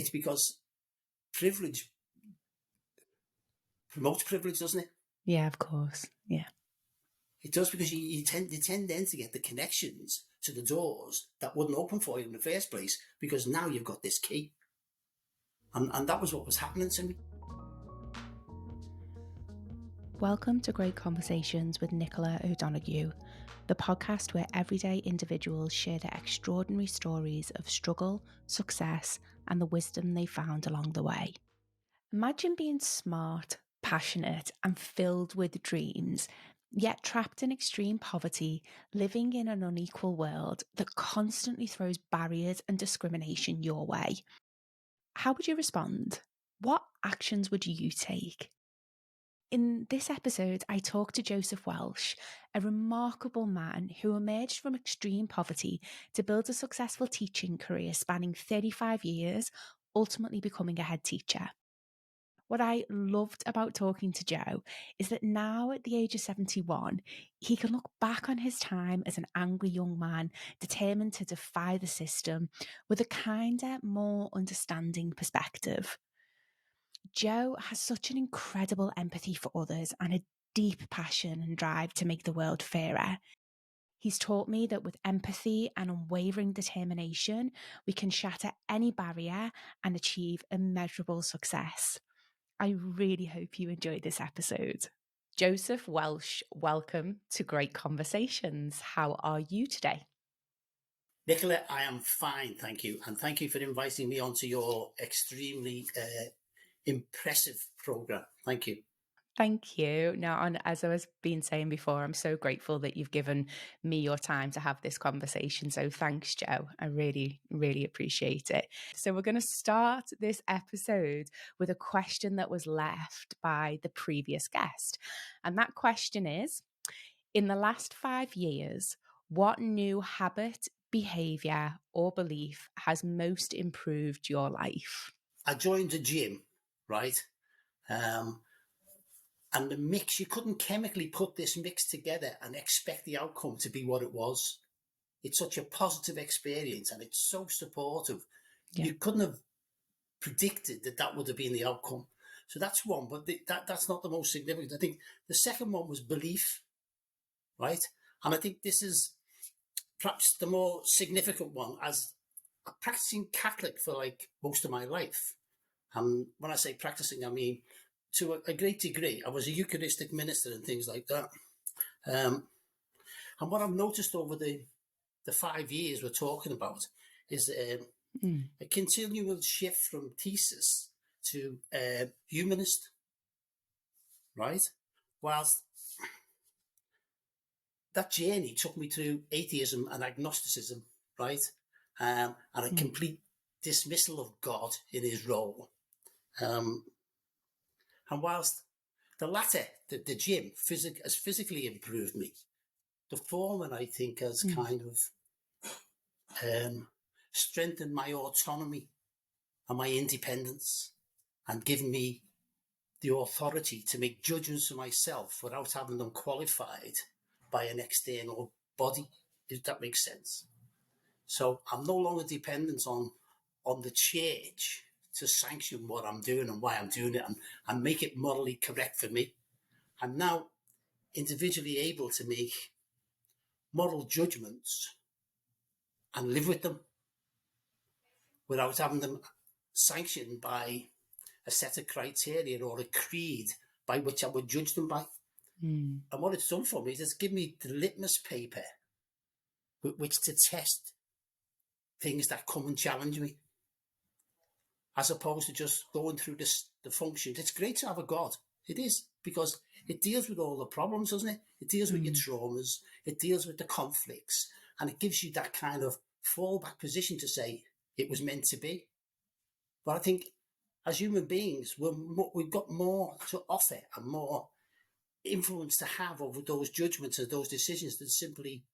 it's because privilege promotes privilege, doesn't it? Yeah, of course. Yeah. It does, because you tend then to get the connections to the doors that wouldn't open for you in the first place, because now you've got this key. And that was what was happening to me. Welcome to Great Conversations with Nicola O'Donoghue, the podcast where everyday individuals share their extraordinary stories of struggle, success, and the wisdom they found along the way. Imagine being smart, passionate, and filled with dreams, yet trapped in extreme poverty, living in an unequal world that constantly throws barriers and discrimination your way. How would you respond? What actions would you take? In this episode, I talk to Joseph Welsh, a remarkable man who emerged from extreme poverty to build a successful teaching career spanning 35 years, ultimately becoming a head teacher. What I loved about talking to Joe is that now at the age of 71, he can look back on his time as an angry young man, determined to defy the system with a kinder, more understanding perspective. Joe has such an incredible empathy for others and a deep passion and drive to make the world fairer. He's taught me that with empathy and unwavering determination, we can shatter any barrier and achieve immeasurable success. I really hope you enjoyed this episode. Joseph Welsh, welcome to Great Conversations. How are you today? Nicola, I am fine, thank you. And thank you for inviting me onto your extremely impressive programme. Thank you. Thank you. Now, as I was been saying before, I'm so grateful that you've given me your time to have this conversation. So thanks, Joe. I really, really appreciate it. So we're going to start this episode with a question that was left by the previous guest. And that question is, in the last 5 years, what new habit, behaviour or belief has most improved your life? I joined a gym, right? And the mix, you couldn't chemically put this mix together and expect the outcome to be what it was. It's such a positive experience and it's so supportive. Yeah. You couldn't have predicted that would have been the outcome. So that's one, but that's not the most significant. I think the second one was belief, right? And I think this is perhaps the more significant one, as a practicing Catholic for like most of my life. And when I say practicing, I mean, to a great degree, I was a Eucharistic minister and things like that. And what I've noticed over the 5 years we're talking about is a continual shift from thesis to humanist, right? Whilst that journey took me through atheism and agnosticism, right? And a complete dismissal of God in his role. And whilst the latter, the gym, has physically improved me, the former, I think, has kind of strengthened my autonomy and my independence and given me the authority to make judgments for myself without having them qualified by an external body, if that makes sense. So I'm no longer dependent on the church to sanction what I'm doing and why I'm doing it and make it morally correct for me. I'm now individually able to make moral judgments and live with them without having them sanctioned by a set of criteria or a creed by which I would judge them by. And what it's done for me is it's given me the litmus paper with which to test things that come and challenge me, as opposed to just going through the functions. It's great to have a God. It is, because it deals with all the problems, doesn't it? It deals with your traumas. It deals with the conflicts. And it gives you that kind of fallback position to say it was meant to be. But I think as human beings, we've got more to offer and more influence to have over those judgments and those decisions than simply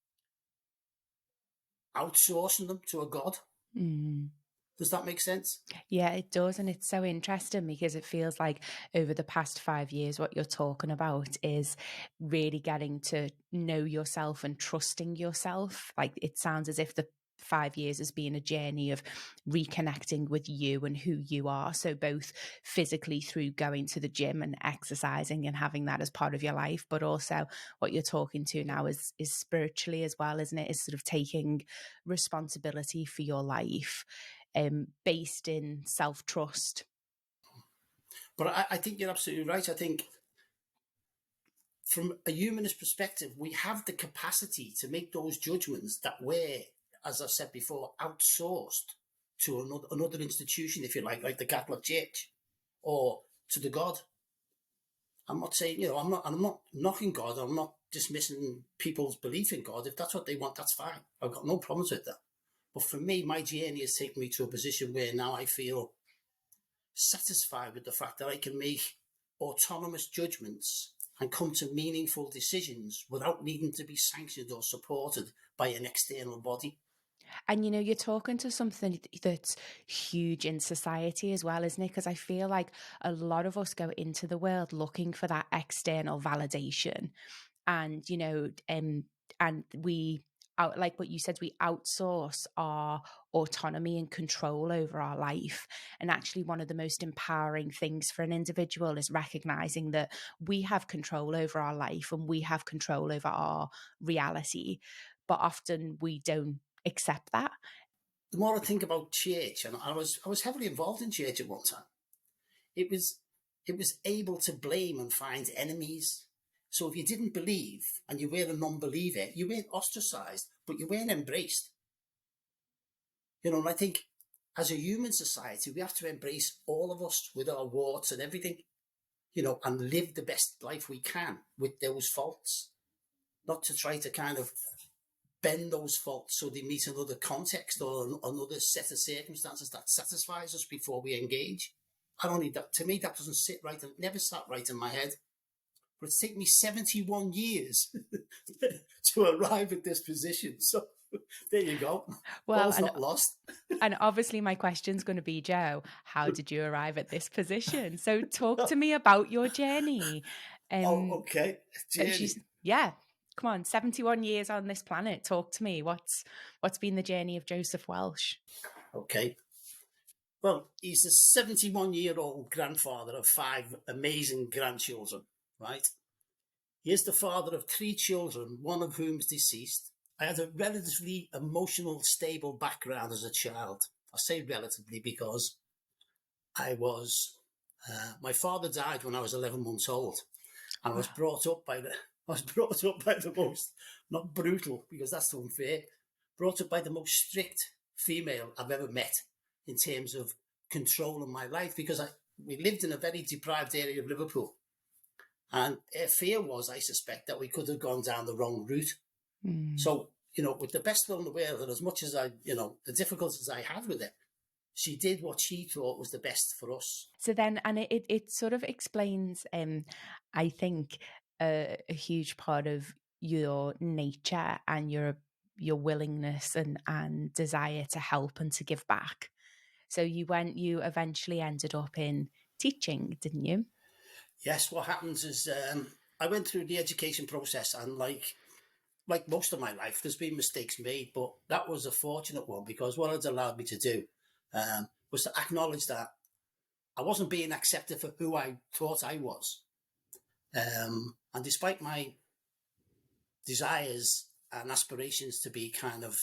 outsourcing them to a God. Does that make sense? Yeah, it does. And it's so interesting because it feels like over the past 5 years, what you're talking about is really getting to know yourself and trusting yourself. Like, it sounds as if the 5 years has been a journey of reconnecting with you and who you are. So both physically through going to the gym and exercising and having that as part of your life, but also what you're talking to now is spiritually as well, isn't it? Is sort of taking responsibility for your life, based in self-trust. But I think you're absolutely right. I think from a humanist perspective, we have the capacity to make those judgments that we're, as I've said before, outsourced to another institution, if you like the Catholic Church, or to the God. I'm not saying, I'm not knocking God. I'm not dismissing people's belief in God. If that's what they want, that's fine. I've got no problems with that. But for me, my journey has taken me to a position where now I feel satisfied with the fact that I can make autonomous judgments and come to meaningful decisions without needing to be sanctioned or supported by an external body. And, you're talking to something that's huge in society as well, isn't it? Because I feel like a lot of us go into the world looking for that external validation. And, and we, like what you said, we outsource our autonomy and control over our life. And actually, one of the most empowering things for an individual is recognizing that we have control over our life and we have control over our reality. But often we don't accept that. The more I think about church, and I was heavily involved in church at one time, it was able to blame and find enemies. So if you didn't believe and you were a non-believer, you weren't ostracized, but you weren't embraced. And I think as a human society, we have to embrace all of us with our warts and everything, and live the best life we can with those faults, not to try to kind of bend those faults so they meet another context or another set of circumstances that satisfies us before we engage. I don't need that. To me, that doesn't sit right, and never sat right in my head. But it's taken me 71 years to arrive at this position. So there you go. Well, All's not lost. And obviously my question's going to be, Joe, how did you arrive at this position? So talk to me about your journey. Okay. Journey. Yeah. Come on, 71 years on this planet. Talk to me. What's been the journey of Joseph Welsh? Okay. Well, he's a 71-year-old grandfather of 5 amazing grandchildren, right? He is the father of 3 children, one of whom is deceased. I had a relatively emotional, stable background as a child. I say relatively because my father died when I was 11 months old, and I was brought up by the most, not brutal because that's unfair, brought up by the most strict female I've ever met in terms of controlling my life, because we lived in a very deprived area of Liverpool. And her fear was, I suspect, that we could have gone down the wrong route. So, with the best will in the world, and as much as the difficulties I had with it, she did what she thought was the best for us. So then, and it sort of explains, I think, a huge part of your nature and your willingness and desire to help and to give back. So you eventually ended up in teaching, didn't you? Yes, what happens is I went through the education process, and like most of my life, there's been mistakes made, but that was a fortunate one, because what it allowed me to do was to acknowledge that I wasn't being accepted for who I thought I was. And despite my desires and aspirations to be kind of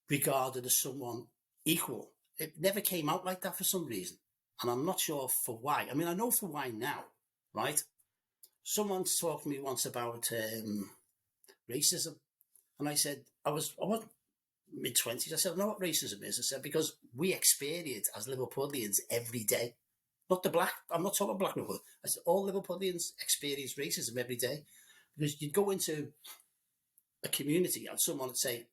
regarded as someone equal, it never came out like that for some reason. And I'm not sure for why. I mean, I know for why now, right? Someone talked to me once about racism. And I said, I was mid-20s. I said, I know what racism is. I said, because we experience as Liverpudlians every day. I'm not talking black Liverpool. I said, all Liverpudlians experience racism every day. Because you'd go into a community and someone would say,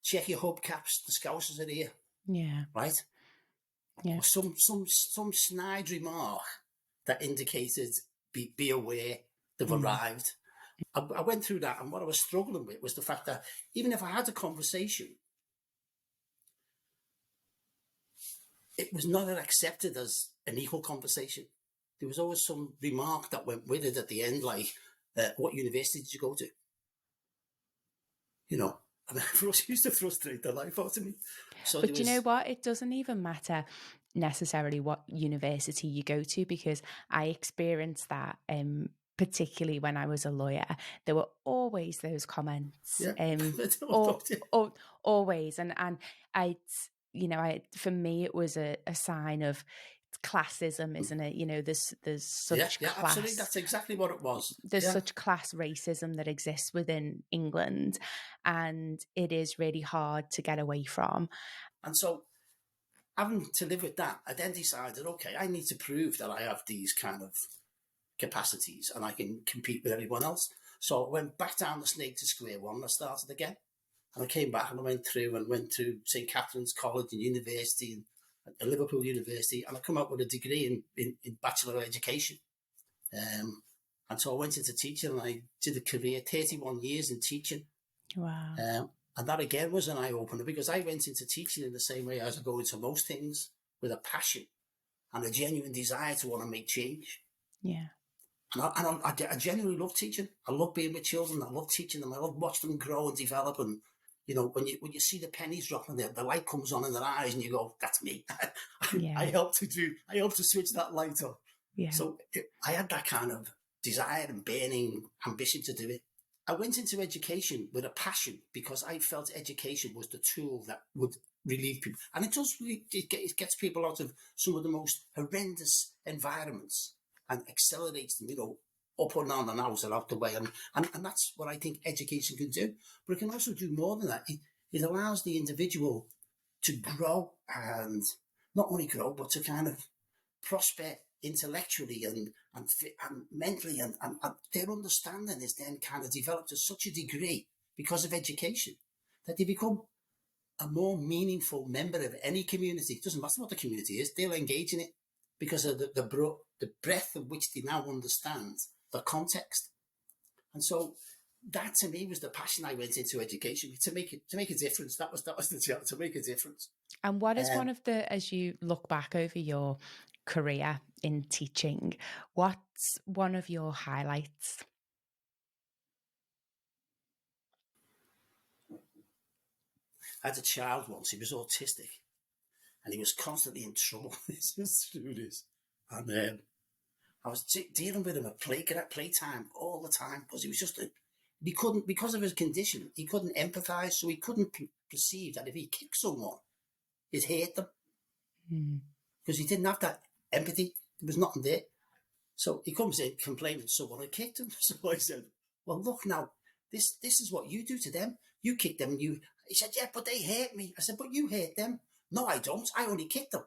check your hubcaps, the Scousers are here. Yeah. Right? Yeah. Or some snide remark that indicated, be aware, they've arrived. I went through that, and what I was struggling with was the fact that even if I had a conversation, it was not accepted as an equal conversation. There was always some remark that went with it at the end, like, what university did you go to? and it used to frustrate the life out of me. So but you know what? It doesn't even matter necessarily what university you go to, because I experienced that particularly when I was a lawyer. There were always those comments, always, and for me it was a sign of classism, isn't it? You know, there's such class. Absolutely, that's exactly what it was. There's such class racism that exists within England, and it is really hard to get away from. And so, having to live with that, I then decided, okay, I need to prove that I have these kind of capacities and I can compete with everyone else. So I went back down the snake to square one and I started again. And I came back and I went to St. Catherine's College and University and Liverpool University, and I come out with a degree in Bachelor of Education. And so I went into teaching and I did a career, 31 years in teaching. Wow. And that again was an eye-opener, because I went into teaching in the same way as I go into most things, with a passion and a genuine desire to want to make change. Yeah. And I genuinely love teaching. I love being with children. I love teaching them. I love watching them grow and develop. And, you know, when you see the pennies dropping, the light comes on in their eyes and you go, that's me. I help to switch that light on. Yeah. So I had that kind of desire and burning ambition to do it. I went into education with a passion because I felt education was the tool that would relieve people. And it does really, it gets people out of some of the most horrendous environments and accelerates them, you know, up and down and out and out the way. And that's what I think education can do. But it can also do more than that. It allows the individual to grow, and not only grow, but to kind of prosper intellectually and mentally, and their understanding is then kind of developed to such a degree because of education that they become a more meaningful member of any community. It doesn't matter what the community is, they'll engage in it because of the breadth of which they now understand the context. And so that to me was the passion I went into education, to make a difference. That was the job, to make a difference. And what is one of the, as you look back over your career in teaching, what's one of your highlights? I had a child once, he was autistic and he was constantly in trouble. This is through this. And I was dealing with him at playtime all the time, because he was just he couldn't, because of his condition, he couldn't empathise, so he couldn't perceive that if he kicked someone, it hurt them. Because he didn't have that empathy. There was nothing there. So he comes in complaining someone had kicked him. So I said, well, look now, this is what you do to them. You kick them. He said, yeah, but they hurt me. I said, but you hurt them. No, I don't. I only kick them.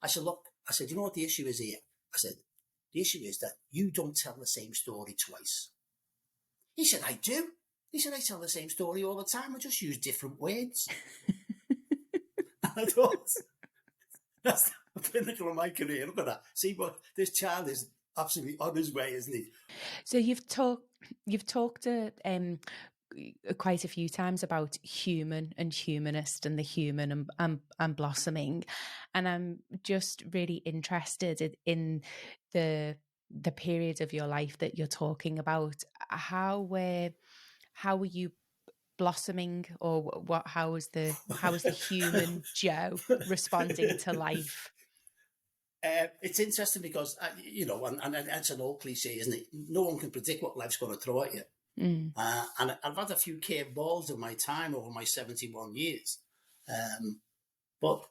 I said, look, you know what the issue is here? I said, the issue is that you don't tell the same story twice. He said, I do. He said, I tell the same story all the time. I just use different words. I thought, that's the pinnacle of my career. Look at that. See, what this child is absolutely on his way, isn't he? So you've talked quite a few times about human and humanist and the human and blossoming, and I'm just really interested in the period of your life that you're talking about. How were you blossoming, or what? How was the human Joe responding to life? It's interesting because, you know, and it's an old cliche, isn't it? No one can predict what life's going to throw at you. And I've had a few curveballs in my time over my 71 years. But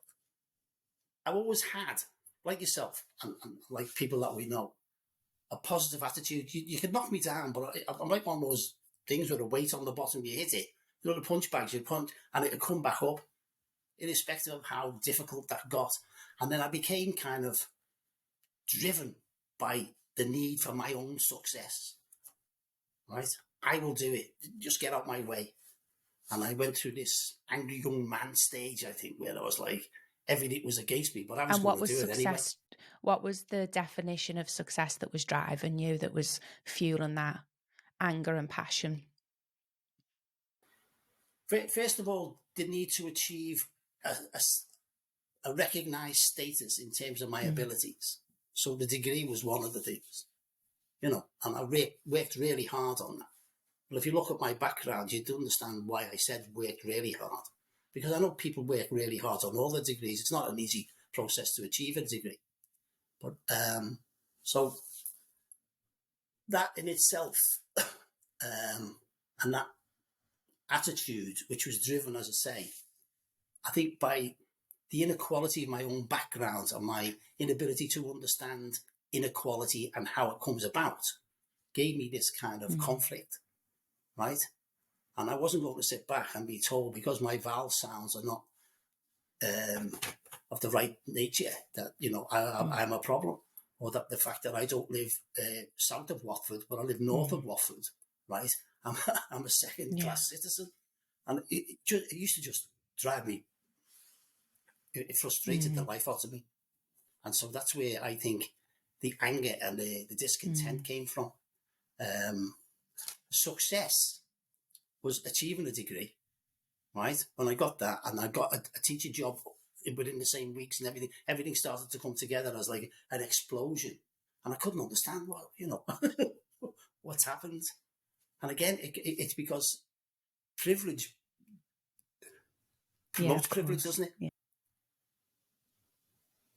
I've always had, like yourself and like people that we know, a positive attitude. You can knock me down, but I'm like one of those things with a weight on the bottom. You hit it, you know, the punch bags, you punch, and it'll come back up, irrespective of how difficult that got. And then I became kind of driven by the need for my own success. Right? I will do it. Just get out my way. And I went through this angry young man stage, I think, where I was like, everything was against me, but I was going to do it anyway. What was the definition of success that was driving you, that was fueling that anger and passion? First of all, the need to achieve a recognised status in terms of my abilities. So the degree was one of the things, you know, and I worked really hard on that. Well, if you look at my background, you'd understand why I said work really hard. Because I know people work really hard on all the degrees. It's not an easy process to achieve a degree. But so that in itself, and that attitude, which was driven, as I say, I think by the inequality of my own background and my inability to understand inequality and how it comes about, gave me this kind of conflict, right? And I wasn't going to sit back and be told, because my vowel sounds are not of the right nature, that, you know, I'm a problem, or that the fact that I don't live south of Watford, but I live north of Watford, right? I'm a second-class citizen. And it used to just drive me, it frustrated the life out of me. And so that's where I think the anger and the discontent came from. Success was achieving a degree, right? When I got that, and I got a teaching job within the same weeks, and everything started to come together as like an explosion. And I couldn't understand what, you know, what's happened. And again, it's because privilege promotes privilege, doesn't it? Yeah.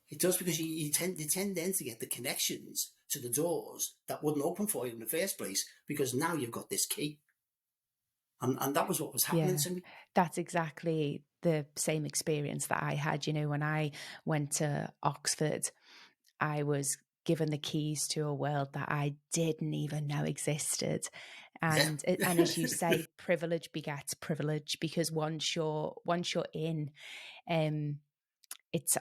It does, because you tend then to get the connections to the doors that wouldn't open for you in the first place, because now you've got this key. And that was what was happening to me. That's exactly the same experience that I had. You know, when I went to Oxford, I was given the keys to a world that I didn't even know existed. And and as you say, privilege begets privilege, because once you're in, it's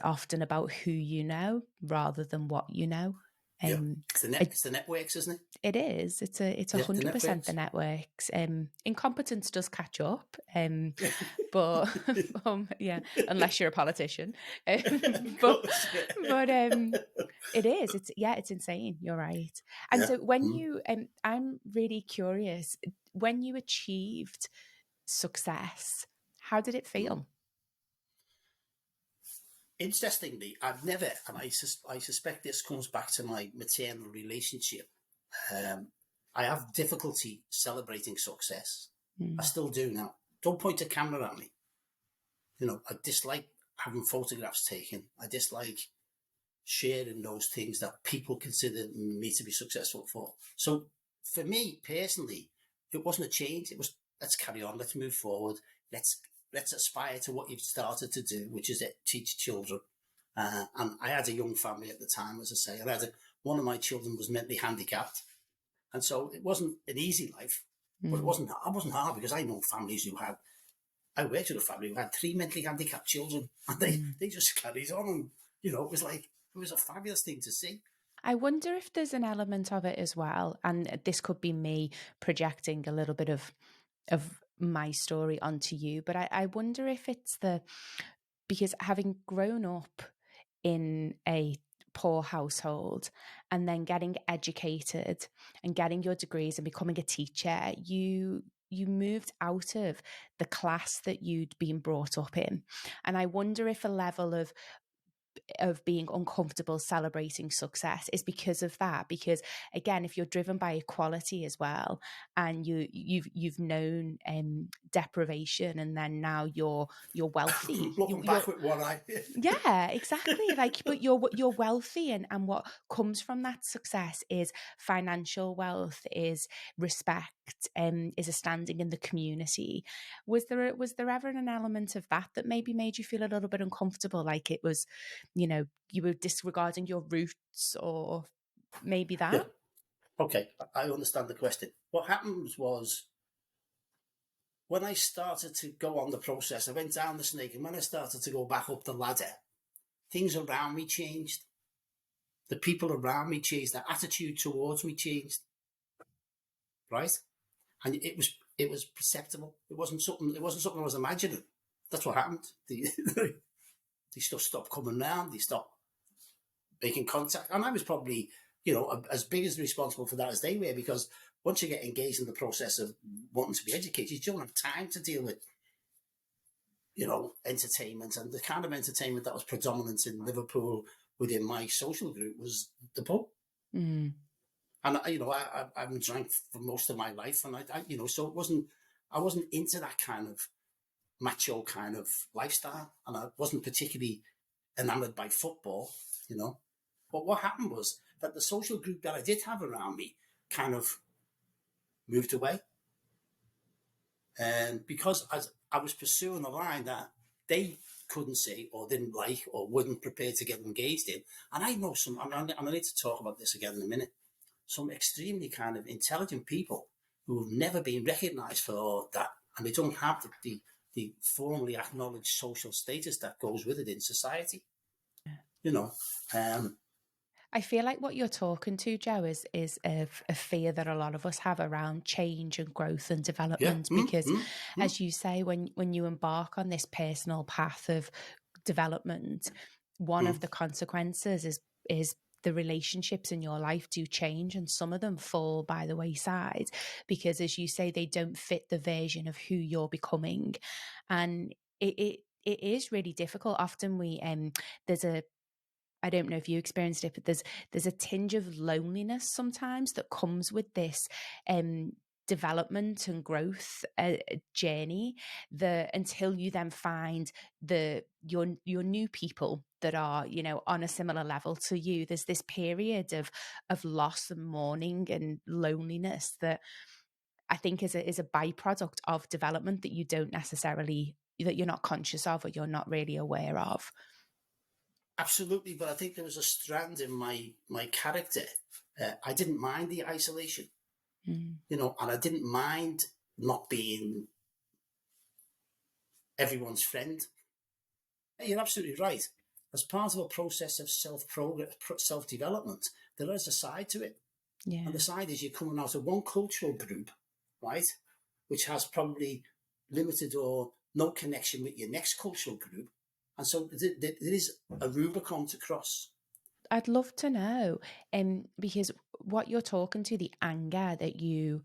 often about who you know rather than what you know. It's the networks, isn't it? It is. It's 100% the networks. Incompetence does catch up, but unless you're a politician. But it is. It's insane. You're right. And so when you, I'm really curious, when you achieved success, how did it feel? Interestingly, I've never, and I suspect this comes back to my maternal relationship. I have difficulty celebrating success. I still do now. Don't point a camera at me. You know, I dislike having photographs taken. I dislike sharing those things that people consider me to be successful for. So for me personally, it wasn't a change. It was, let's carry on. Let's move forward. Let's aspire to what you've started to do, which is teach children. And I had a young family at the time, as I say. One of my children was mentally handicapped. And so it wasn't an easy life, but it wasn't hard, because I know families I worked with a family who had 3 mentally handicapped children, and they just carried on. And, you know, it was a fabulous thing to see. I wonder if there's an element of it as well, and this could be me projecting a little bit of my story onto you, but I wonder if it's because having grown up in a poor household and then getting educated and getting your degrees and becoming a teacher, you moved out of the class that you'd been brought up in. And I wonder if a level of being uncomfortable celebrating success is because of that. Because again, if you're driven by equality as well, and you've known deprivation, and then now you're wealthy, looking back with one eye. Yeah, exactly. Like, but you're wealthy, and what comes from that success is financial wealth, is respect, is a standing in the community. Was there ever an element of that maybe made you feel a little bit uncomfortable, like it was, you know, you were disregarding your roots, or maybe that? Yeah. Okay, I understand the question. What happened was, when I started to go on the process, I went down the snake, and when I started to go back up the ladder, things around me changed. The people around me changed. Their attitude towards me changed. Right? And it was perceptible. It wasn't something I was imagining. That's what happened. They stopped coming round. They stopped making contact. And I was probably, you know, as big as responsible for that as they were, because once you get engaged in the process of wanting to be educated, you don't have time to deal with, you know, entertainment. And the kind of entertainment that was predominant in Liverpool within my social group was the pub. And I haven't drank for most of my life, and so I wasn't into that kind of macho kind of lifestyle, and I wasn't particularly enamored by football, But what happened was that the social group that I did have around me kind of moved away, and because as I was pursuing a line that they couldn't see or didn't like or wouldn't prepare to get engaged in, and I know and I need to talk about this again in a minute, some extremely kind of intelligent people who have never been recognised for that, and they don't have the formally acknowledged social status that goes with it in society. I feel like what you're talking to, Joe, is a fear that a lot of us have around change and growth and development. Because, as you say, when you embark on this personal path of development, one of the consequences is the relationships in your life do change, and some of them fall by the wayside because, as you say, they don't fit the version of who you're becoming, and it is really difficult. Often there's a I don't know if you experienced it, but there's a tinge of loneliness sometimes that comes with this development and growth journey. Until you then find your new people that are on a similar level to you, there's this period of loss and mourning and loneliness that I think is a byproduct of development that you're not conscious of or you're not really aware of. Absolutely, but I think there was a strand in my character. I didn't mind the isolation, and I didn't mind not being everyone's friend. You're absolutely right. As part of a process of self-development, there is a side to it. Yeah. And the side is you're coming out of one cultural group, right, which has probably limited or no connection with your next cultural group. And so there is a Rubicon to cross. I'd love to know, because what you're talking to, the anger that you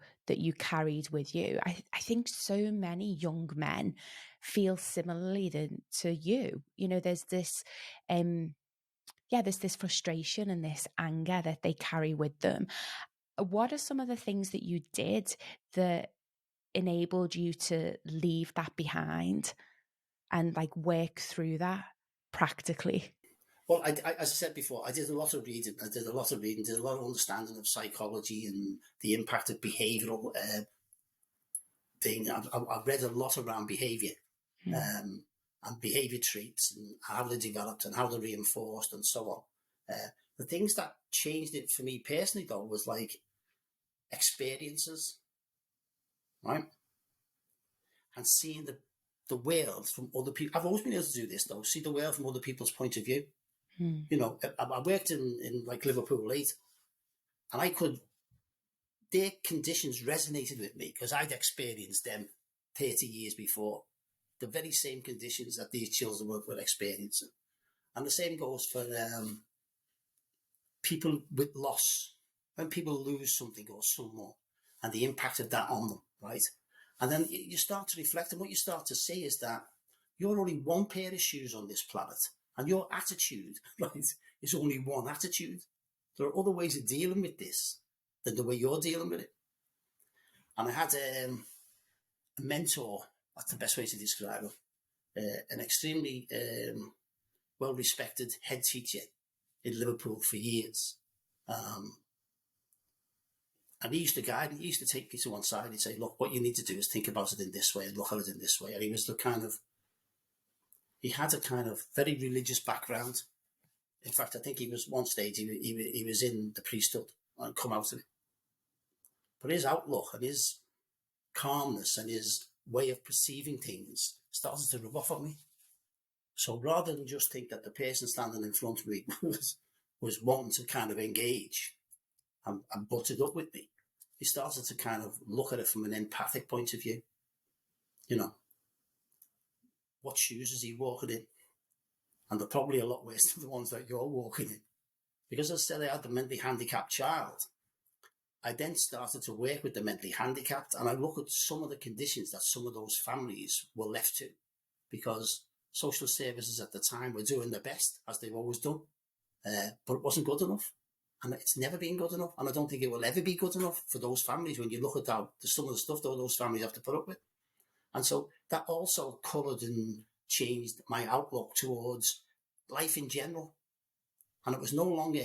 carried with you, I think so many young men feel similarly to you. There's this, there's this frustration and this anger that they carry with them. What are some of the things that you did that enabled you to leave that behind and work through that practically? Well, I, as I said before, I did a lot of reading. Did a lot of understanding of psychology and the impact of behavioural thing. I've read a lot around behaviour and behaviour traits and how they're developed and how they're reinforced and so on. The things that changed it for me personally, though, was experiences, right? And seeing the world from other people. I've always been able to do this, though, see the world from other people's point of view. I worked in Liverpool 8, and their conditions resonated with me because I'd experienced them 30 years before, the very same conditions that these children were experiencing. And the same goes for people with loss. When people lose something or someone, and the impact of that on them, right? And then you start to reflect, and what you start to see is that you're only one pair of shoes on this planet, and your attitude, right, is only one attitude. There are other ways of dealing with this than the way you're dealing with it. And I had a mentor, that's the best way to describe him, an extremely well-respected head teacher in Liverpool for years. And he used to take me to one side and he'd say, look, what you need to do is think about it in this way and look at it in this way. And he had a kind of very religious background. In fact, I think he was one stage, he was in the priesthood and come out of it. But his outlook and his calmness and his way of perceiving things started to rub off on me. So rather than just think that the person standing in front of me was wanting to kind of engage and butted up with me, he started to kind of look at it from an empathic point of view. What shoes is he walking in? And they're probably a lot worse than the ones that you're walking in. Because as I said, I had the mentally handicapped child. I then started to work with the mentally handicapped, and I look at some of the conditions that some of those families were left to, because social services at the time were doing their best, as they've always done, but it wasn't good enough. And it's never been good enough. And I don't think it will ever be good enough for those families when you look at some of the stuff that those families have to put up with. And so that also coloured and changed my outlook towards life in general. And it was no longer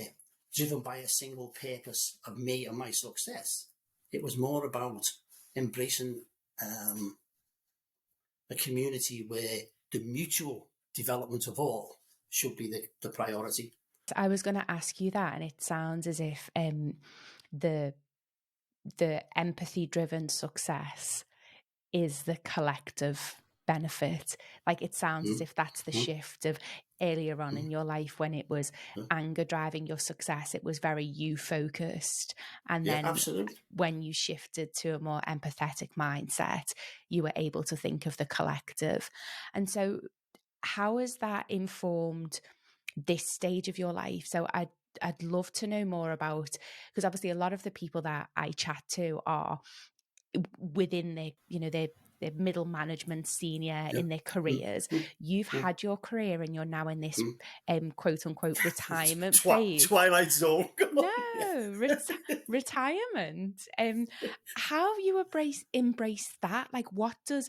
driven by a single purpose of me and my success. It was more about embracing a community where the mutual development of all should be the priority. I was going to ask you that, and it sounds as if the empathy-driven success is the collective benefit. Like, it sounds as if that's the shift of earlier on in your life when it was anger driving your success. It was very you focused. And then absolutely. When you shifted to a more empathetic mindset, you were able to think of the collective. And so how has that informed this stage of your life? So I'd love to know more about, because obviously a lot of the people that I chat to are within their middle management, senior in their careers. You've had your career and you're now in this quote unquote retirement phase. Twilight Zone. No, retirement. How have you embraced that? Like, what does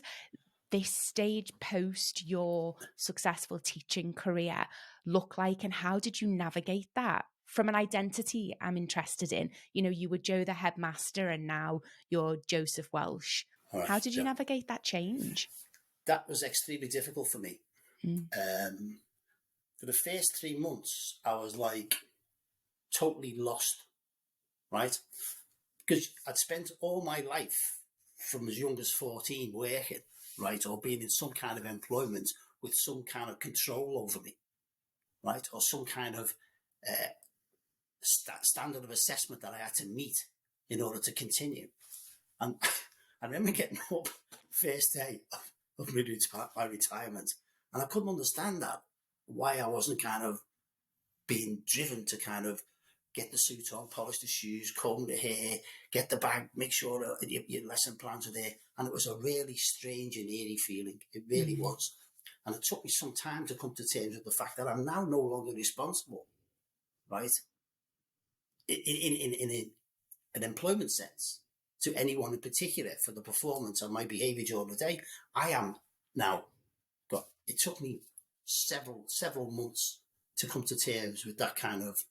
this stage post your successful teaching career look like, and how did you navigate that? From an identity, I'm interested in. You were Joe the headmaster and now you're Joseph Welsh. Right, how did you navigate that change? That was extremely difficult for me. For the first 3 months, I was like totally lost, right? Because I'd spent all my life from as young as 14 working, right, or being in some kind of employment with some kind of control over me, right, or some kind of standard of assessment that I had to meet in order to continue. And I remember getting up first day of my retirement, and I couldn't understand that, why I wasn't kind of being driven to kind of get the suit on, polish the shoes, comb the hair, get the bag, make sure your lesson plans are there. And it was a really strange and eerie feeling. It really was. And it took me some time to come to terms with the fact that I'm now no longer responsible, right, in an employment sense, to anyone in particular for the performance of my behaviour during the day. I am now, but it took me several months to come to terms with that kind of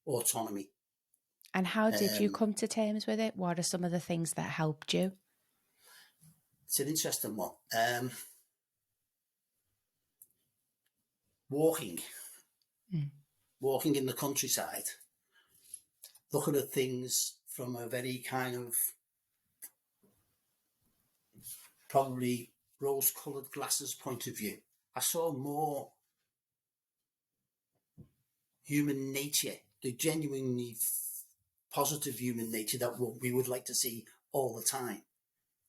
autonomy. And how did you come to terms with it? What are some of the things that helped you? It's an interesting one. Walking in the countryside, looking at things from a very kind of probably rose-coloured glasses point of view. I saw more human nature, the genuinely positive human nature that we would like to see all the time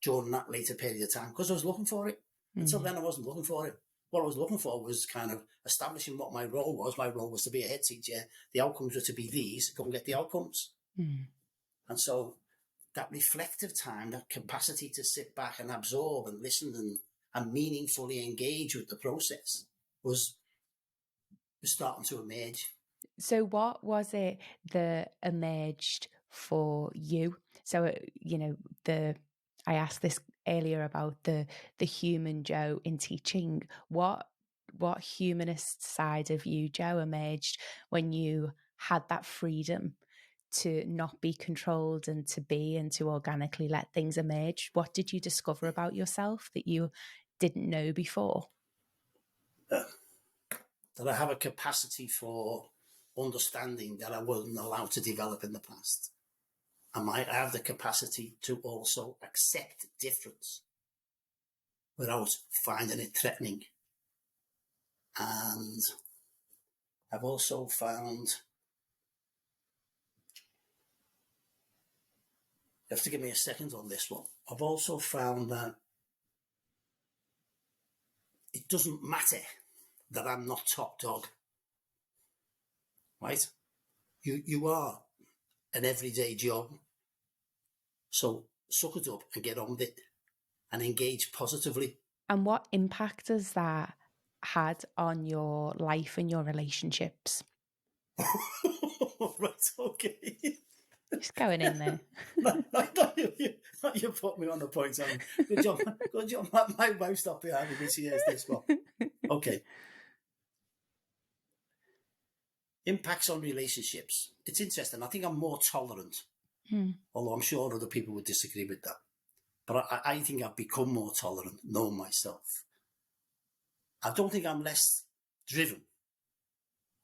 during that later period of time, because I was looking for it. Until then, I wasn't looking for it. What I was looking for was kind of establishing what my role was. My role was to be a head teacher. The outcomes were to be these. Go and get the outcomes. And so that reflective time, that capacity to sit back and absorb and listen and meaningfully engage with the process was starting to emerge. So what was it that emerged for you? So, I asked this earlier about the human Joe in teaching. What humanist side of you, Joe, emerged when you had that freedom to not be controlled and to be and to organically let things emerge? What did you discover about yourself that you didn't know before? That I have a capacity for understanding that I wasn't allowed to develop in the past. I have the capacity to also accept difference without finding it threatening. And I've also found, you have to give me a second on this one. I've also found that it doesn't matter that I'm not top dog, right? You are an everyday job. So suck it up and get on with it and engage positively. And what impact has that had on your life and your relationships? Right, okay. Just going in there. You put me on the point. Good job. Good job. My wife stopped behind me when she hears this one. Okay. Impacts on relationships. It's interesting. I think I'm more tolerant, although I'm sure other people would disagree with that. But I think I've become more tolerant, knowing myself. I don't think I'm less driven,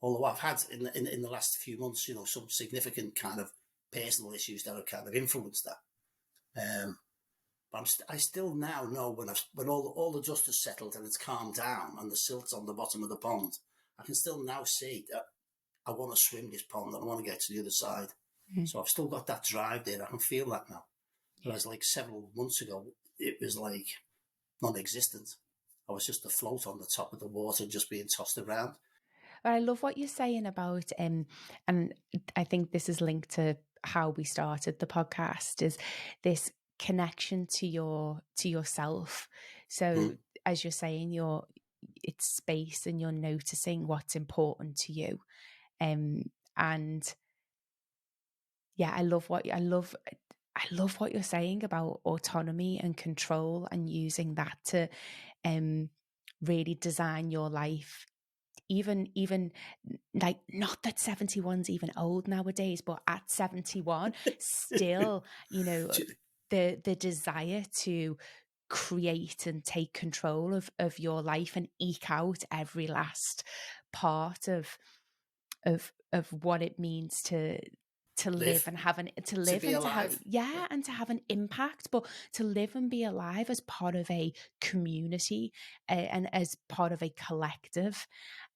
although I've had in the last few months, some significant kind of personal issues that have kind of influenced that. But I still now know when all the dust has settled and it's calmed down and the silt's on the bottom of the pond, I can still now see that I want to swim this pond and I want to get to the other side. So I've still got that drive there. I can feel that now. Whereas like several months ago, it was like non-existent. I was just afloat on the top of the water, just being tossed around. I love what you're saying about, and I think this is linked to how we started the podcast, is this connection to yourself. So as you're saying, it's space and you're noticing what's important to you. And yeah, I love what you're saying about autonomy and control and using that to really design your life. Even like, not that 71's even old nowadays, but at 71, still, the desire to create and take control of your life and eke out every last part of what it means to live and have and to have an impact, but to live and be alive as part of a community and as part of a collective.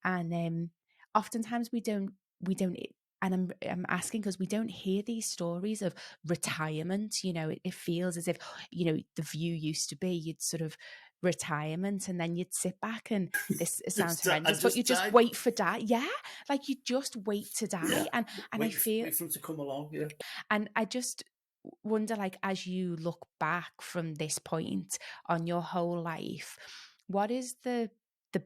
And oftentimes we don't, and I'm asking because we don't hear these stories of retirement. It feels as if, the view used to be you'd sort of retirement and then you'd sit back and it sounds horrendous, but you just wait for die. Yeah, like you just wait to die. Yeah. And wait, I feel wait for him to come along. Yeah. And I just wonder, like, as you look back from this point on your whole life, what is the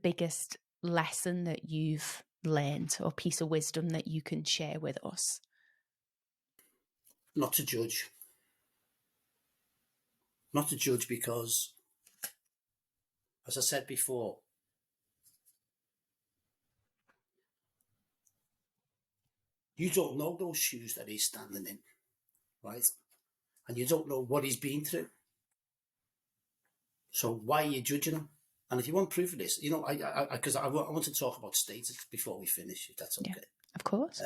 biggest lesson that you've learned or piece of wisdom that you can share with us? Not to judge. Not to judge because, as I said before, you don't know those shoes that he's standing in, right? And you don't know what he's been through. So why are you judging him? And if you want proof of this, because I want to talk about status before we finish, if that's okay. Yeah, of course.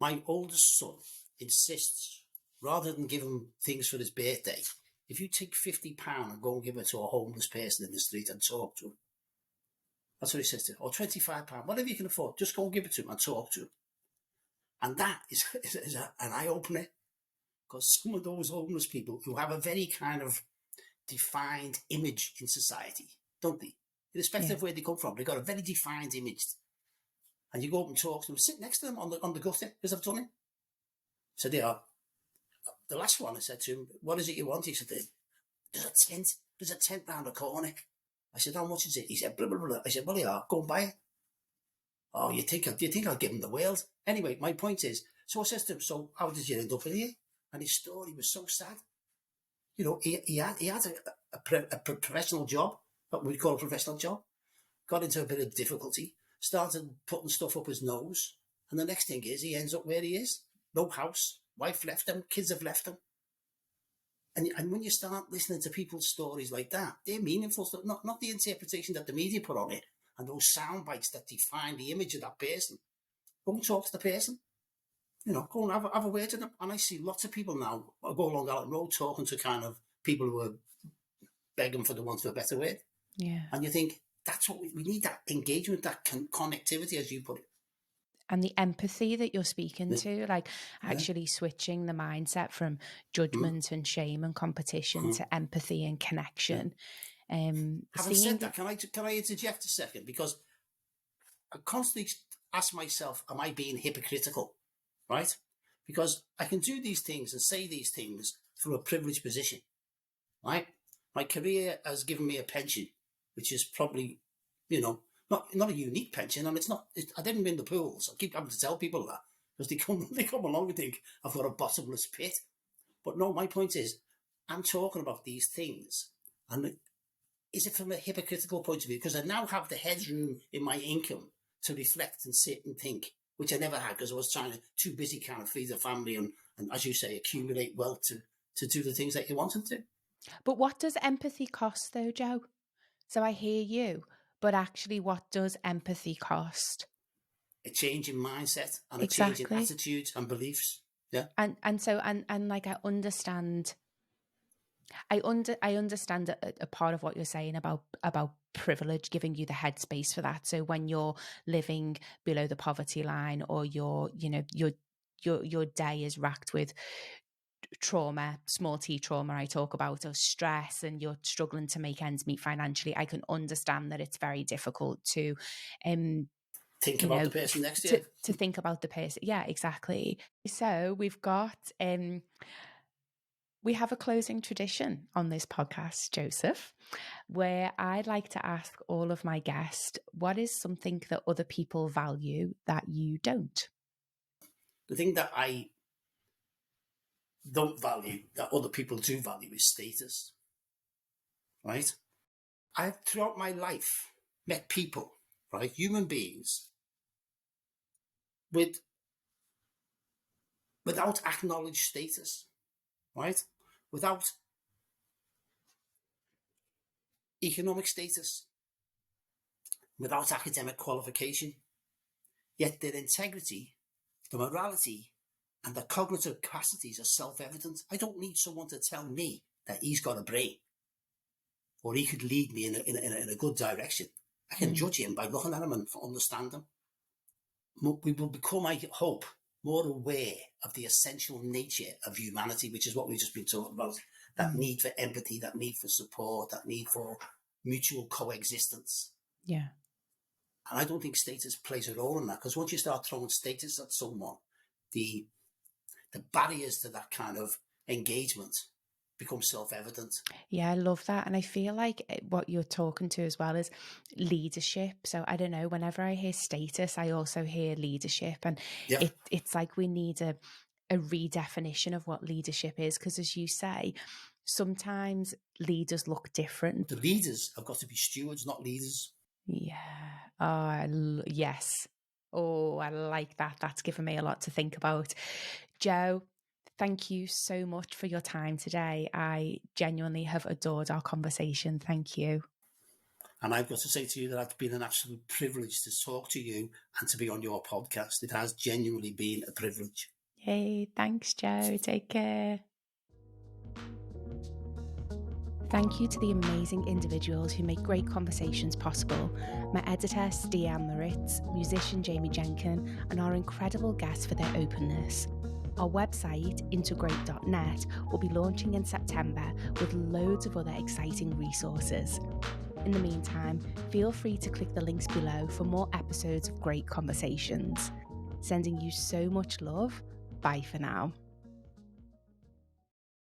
My oldest son insists, rather than give him things for his birthday, if you take £50 and go and give it to a homeless person in the street and talk to him, that's what he says to him. Or £25, whatever you can afford, just go and give it to him and talk to him. And that is an eye-opener, because some of those homeless people who have a very kind of defined image in society, don't they? Irrespective of where they come from, they've got a very defined image. And you go up and talk to them, sit next to them on the gutter, because I've done it. So they are. The last one, I said to him, "What is it you want?" He said, there's a tent round the corner. I said, "How much is it?" He said, blah, blah, blah. I said, "Well, yeah, go and buy it." "Oh, do you think I'll give him the world?" Anyway, my point is, so I says to him, "So how did you end up in here?" And his story was so sad. He had a professional job, what we'd call a professional job, got into a bit of difficulty, started putting stuff up his nose, and the next thing is he ends up where he is. No house, wife left him, kids have left him. And when you start listening to people's stories like that, they're meaningful stuff, not the interpretation that the media put on it, and those sound bites that define the image of that person. Go and talk to the person. Go and have a word to them. And I see lots of people now go along that road talking to kind of people who are begging for the want of a better word. Yeah. And you think, that's what we need, that engagement, that connectivity, as you put it. And the empathy that you're speaking to, like actually switching the mindset from judgment and shame and competition to empathy and connection. Having said that, can I interject a second? Because I constantly ask myself, am I being hypocritical? Right? Because I can do these things and say these things from a privileged position. Right? My career has given me a pension, which is probably, not a unique pension, and I didn't win the pools. I keep having to tell people that because they come along and think I've got a bottomless pit. But no, my point is, I'm talking about these things, and is it from a hypocritical point of view? Because I now have the headroom in my income to reflect and sit and think, which I never had because I was too busy kind of feed the family and as you say, accumulate wealth to do the things that you wanted to. But what does empathy cost though, Joe? So I hear you, but actually what does empathy cost? A change in mindset and a Exactly. change in attitudes and beliefs. Yeah. And so like I understand a part of what you're saying about privilege giving you the headspace for that. So when you're living below the poverty line, or your day is racked with trauma, small t trauma I talk about, or stress, and you're struggling to make ends meet financially, I can understand that it's very difficult to think about the person next to you. To think about the person. Yeah, exactly. So we've got we have a closing tradition on this podcast, Joseph, where I'd like to ask all of my guests, what is something that other people value that you don't? The thing that I don't value that other people do value is status, right? I've throughout my life met people, right, human beings, without acknowledged status, right, without economic status, without academic qualification, yet their integrity, the morality, and the cognitive capacities are self-evident. I don't need someone to tell me that he's got a brain or he could lead me in a good direction. I can judge him by looking at him and understand him. We will become, I hope, more aware of the essential nature of humanity, which is what we've just been talking about. That need for empathy, that need for support, that need for mutual coexistence. Yeah. And I don't think status plays a role in that, because once you start throwing status at someone, the barriers to that kind of engagement become self-evident. Yeah, I love that. And I feel like what you're talking to as well is leadership. So I don't know, whenever I hear status, I also hear leadership. And it's like we need a redefinition of what leadership is, because as you say, sometimes leaders look different. The leaders have got to be stewards, not leaders. Yeah. Yes. Oh, I like that. That's given me a lot to think about. Joe, thank you so much for your time today. I genuinely have adored our conversation. Thank you. And I've got to say to you that it's been an absolute privilege to talk to you and to be on your podcast. It has genuinely been a privilege. Hey, thanks, Joe. Take care. Thank you to the amazing individuals who make Great Conversations possible. My editor, Stian Moritz, musician Jamie Jenkin, and our incredible guests for their openness. Our website, integrate.net, will be launching in September with loads of other exciting resources. In the meantime, feel free to click the links below for more episodes of Great Conversations. Sending you so much love. Bye for now.